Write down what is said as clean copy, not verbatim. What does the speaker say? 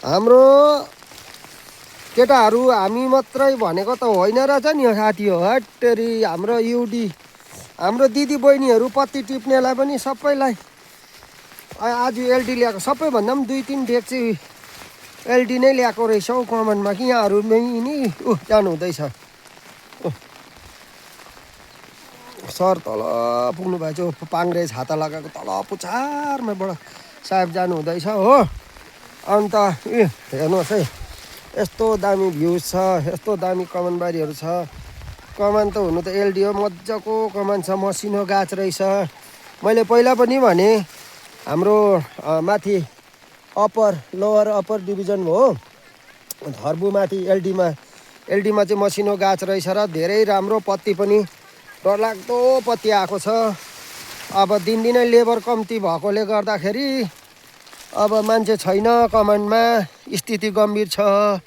हाम्रो केटाहरू हामी मात्रै भनेको त होइन रहेछ नि साथी हो। हट्टेरी हाम्रो युडी हाम्रो दिदी बहिनीहरू पत्ती टिप्नेलाई पनि सबैलाई आज एलडी ल्याएको, सबैभन्दा पनि 2-3 डेक्ची एलडी नै ल्याएको रहेछ हौ कमानमा कि यहाँहरू नि जानु हुँदैछ। सर तल पुग्नु भएछ, पाङ्रे छाता लगाएको तल पुछारमाबाट साहेब जानु हुँदैछ हो। अन्त हेर्नुहोस् है, यस्तो दामी भ्युज छ, यस्तो दामी कमानबारीहरू छ। कमान त हुनु त एलडी हो, मजाको कमान छ, मसिनो गाछ रहेछ। मैले पहिला पनि भने हाम्रो माथि लोवर अप्पर डिभिजन हो धर्बुमाथि एलडीमा चाहिँ मसिनो गाछ रहेछ र धेरै राम्रो पत्ती पनि डरलाग्दो पत्ती आएको छ। अब दिनदिनै लेबर कम्ती भएकोले गर्दाखेरि अब मान्छे छैन कमानमा, स्थिति गम्भीर छ।